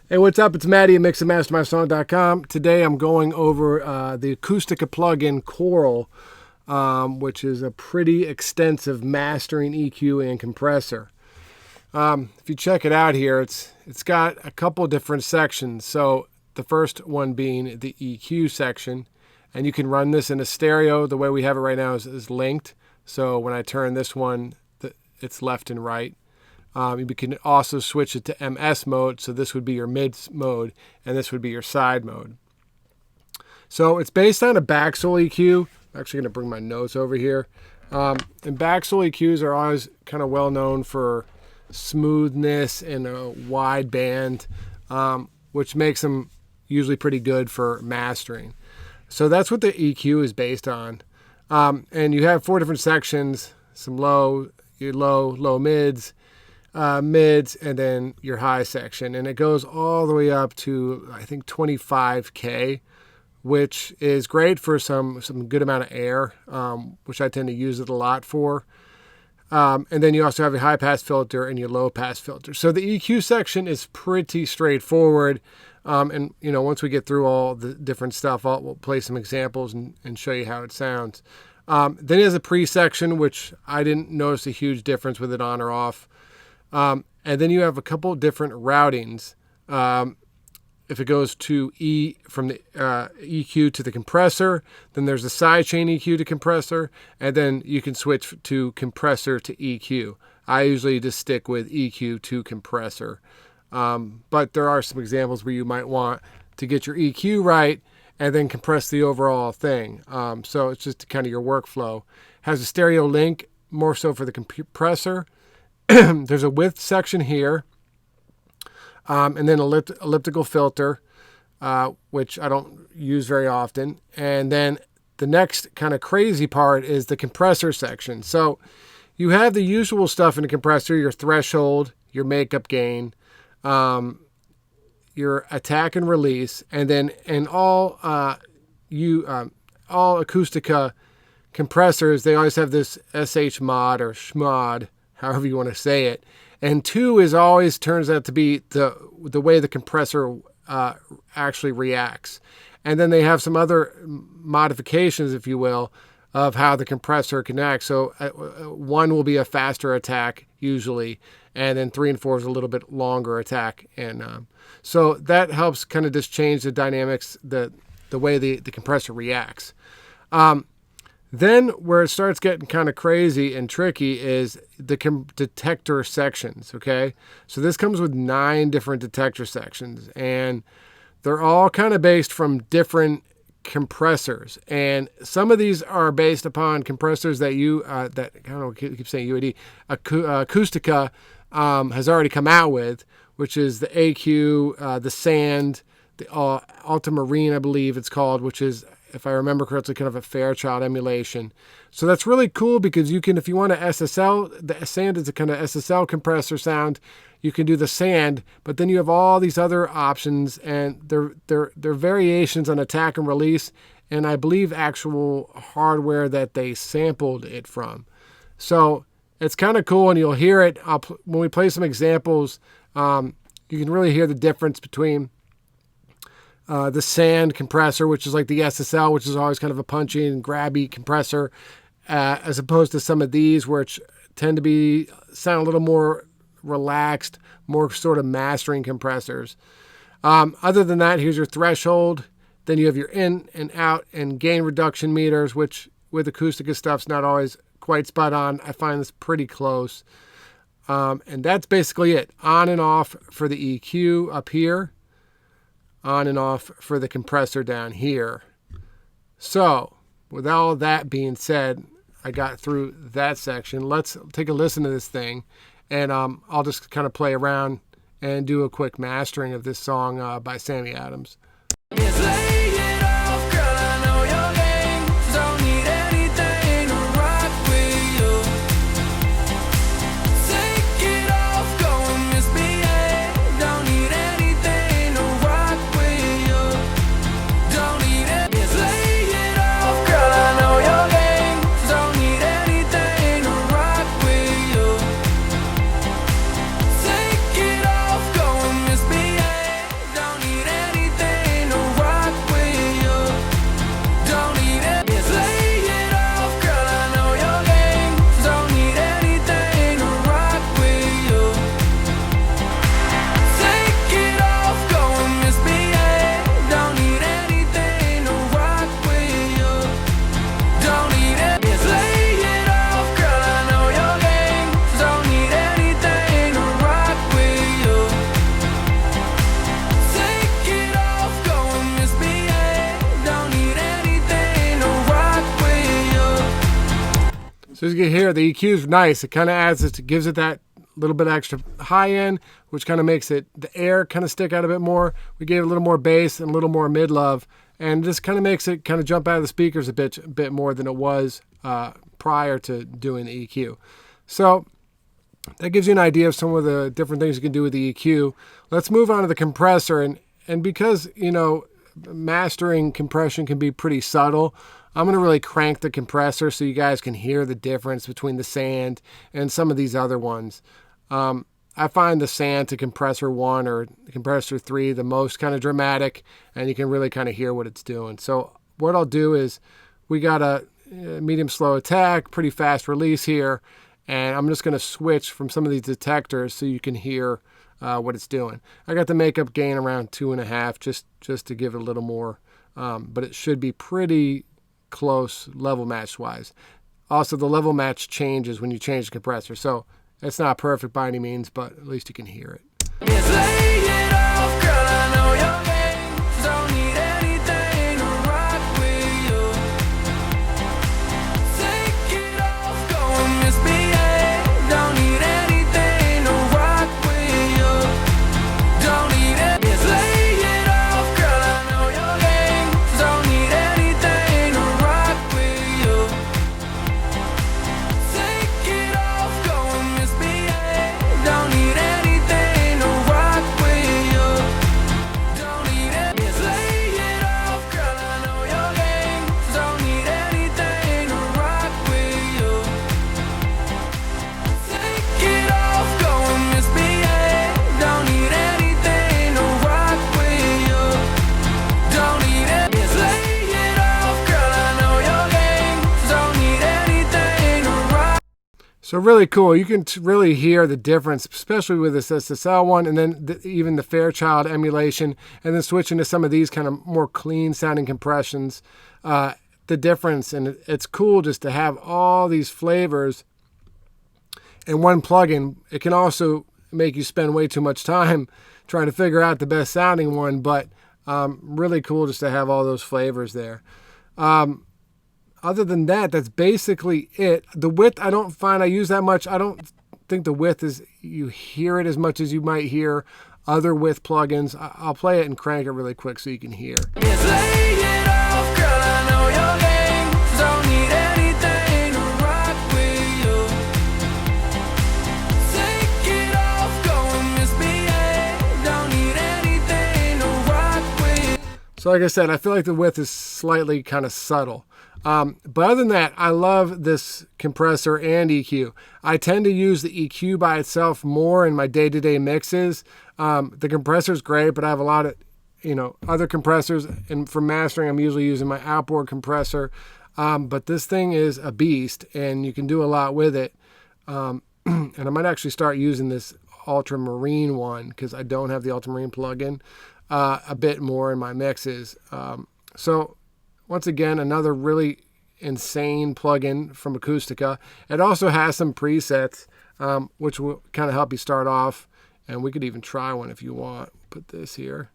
Hey, what's up? It's Matty at mixandmastermysong.com. Today I'm going over the Acustica plugin Choral, which is a pretty extensive mastering EQ and compressor. If you check it out here, it's got a couple different sections. So the first one being the EQ section, and you can run this in a stereo. The way we have it right now is linked. So when I turn this one, it's left and right. You can also switch it to MS mode, so this would be your mid mode, and this would be your side mode. So it's based on a backsoul EQ. I'm actually going to bring my notes over here. And backsoul EQs are always kind of well known for smoothness and a wide band, which makes them usually pretty good for mastering. So that's what the EQ is based on. And you have 4 different sections, some low mids, and then your high section, and it goes all the way up to I think 25K, which is great for some good amount of air, which I tend to use it a lot for. And then you also have your high pass filter and your low pass filter. So the EQ section is pretty straightforward. And once we get through all the different stuff, we'll play some examples and show you how it sounds. Then there's a pre section, which I didn't notice a huge difference with it on or off. And then you have a couple different routings. If it goes to from the EQ to the compressor, then there's a sidechain EQ to compressor, and then you can switch to compressor to EQ. I usually just stick with EQ to compressor. But there are some examples where you might want to get your EQ right and then compress the overall thing. So it's just kind of your workflow. Has a stereo link, more so for the compressor. There's a width section here, and then elliptical filter, which I don't use very often. And then the next kind of crazy part is the compressor section. So you have the usual stuff in the compressor: your threshold, your makeup gain, your attack and release, and then all Acustica compressors, they always have this SH mod or schmod, however you want to say it. And 2 is always turns out to be the way the compressor actually reacts. And then they have some other modifications, if you will, of how the compressor can act. So 1 will be a faster attack usually, and then 3 and 4 is a little bit longer attack. And so that helps kind of just change the dynamics, the way the compressor reacts. Then where it starts getting kind of crazy and tricky is the detector sections, okay? So this comes with 9 different detector sections, and they're all kind of based from different compressors. And some of these are based upon compressors that I don't know, I keep saying UAD, Acustica has already come out with, which is the AQ, the Sand, the Ultramarine, I believe it's called, which is, if I remember correctly, kind of a Fairchild emulation. So that's really cool because you can, if you want to SSL, the Sand is a kind of SSL compressor sound, you can do the Sand, but then you have all these other options, and they're variations on attack and release, and I believe actual hardware that they sampled it from. So it's kind of cool, and you'll hear it when we play some examples. You can really hear the difference between the Sand compressor, which is like the SSL, which is always kind of a punchy and grabby compressor, as opposed to some of these, which tend to sound a little more relaxed, more sort of mastering compressors. Other than that, here's your threshold. Then you have your in and out and gain reduction meters, which with Acustica stuff's not always quite spot on. I find this pretty close. And that's basically it. On and off for the EQ up here. On and off for the compressor down here. So, with all that being said, I got through that section. Let's take a listen to this thing, and I'll just kind of play around and do a quick mastering of this song by Sammy Adams. you can hear, the EQ is nice. It kind of adds it, gives it that little bit extra high end, which kind of makes it, the air kind of stick out a bit more. We gave it a little more bass and a little more mid-love, and this kind of makes it kind of jump out of the speakers a bit more than it was prior to doing the EQ. So that gives you an idea of some of the different things you can do with the EQ. Let's move on to the compressor, and because, you know, mastering compression can be pretty subtle, I'm going to really crank the compressor so you guys can hear the difference between the Sand and some of these other ones. I find the Sand to Compressor 1 or Compressor 3 the most kind of dramatic, and you can really kind of hear what it's doing. So what I'll do is, we got a medium slow attack, pretty fast release here, and I'm just going to switch from some of these detectors so you can hear what it's doing. I got the makeup gain around 2.5 just to give it a little more, but it should be pretty close level match wise. Also, the level match changes when you change the compressor, so it's not perfect by any means, but at least you can hear it. Yes, lay it off, girl, I know your game. Don't need anything to rock with you. Take it off, go and misbehave. Don't need anything to rock with you. Don't need it. Yes, lay it off, girl, I know your game. Don't need anything to rock with you. Take it off, go and misbehave. Don't need anything to rock with you. Don't need it. Yes, lay it off, girl, I know your game. Don't need anything to rock with you. Take it off, go and misbehave. Don't need anything to rock with you. Don't need it. Yes, lay it off, girl, I know your game. Don't need anything to rock. So really cool. You can really hear the difference, especially with this SSL one, and then even the Fairchild emulation, and then switching to some of these kind of more clean sounding compressions. The difference, and it's cool just to have all these flavors in one plugin. It can also make you spend way too much time trying to figure out the best sounding one, but really cool just to have all those flavors there. Other than that, that's basically it. The width, I don't find I use that much. I don't think the width is, you hear it as much as you might hear other width plugins. I'll play it and crank it really quick so you can hear. Yes, lay it off, girl, I know your game. Don't need anything to rock with you. Take it off, go and misbehave. Don't need anything to rock with you. So like I said, I feel like the width is slightly kind of subtle. But other than that, I love this compressor and EQ. I tend to use the EQ by itself more in my day-to-day mixes. The compressor is great, but I have a lot of, other compressors. And for mastering, I'm usually using my outboard compressor. But this thing is a beast, and you can do a lot with it. And I might actually start using this Ultramarine one, because I don't have the Ultramarine plugin, a bit more in my mixes. So once again, another really insane plugin from Acustica. It also has some presets, which will kind of help you start off. And we could even try one if you want. Put this here.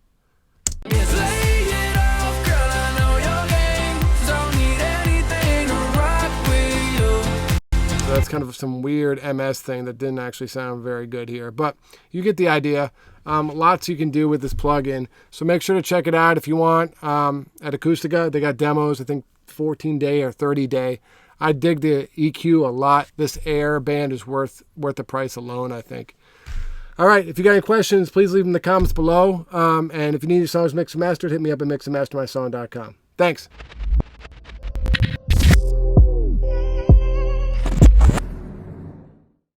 Yes, lay it off, girl, I know your game. Don't need anything to rock with you. So that's kind of some weird MS thing that didn't actually sound very good here. But you get the idea. Lots you can do with this plugin. So make sure to check it out if you want. At Acustica, they got demos, I think 14-day or 30-day. I dig the EQ a lot. This Air band is worth the price alone, I think. All right, if you got any questions, please leave them in the comments below. And if you need your songs mixed and mastered, hit me up at mixandmastermysong.com. Thanks.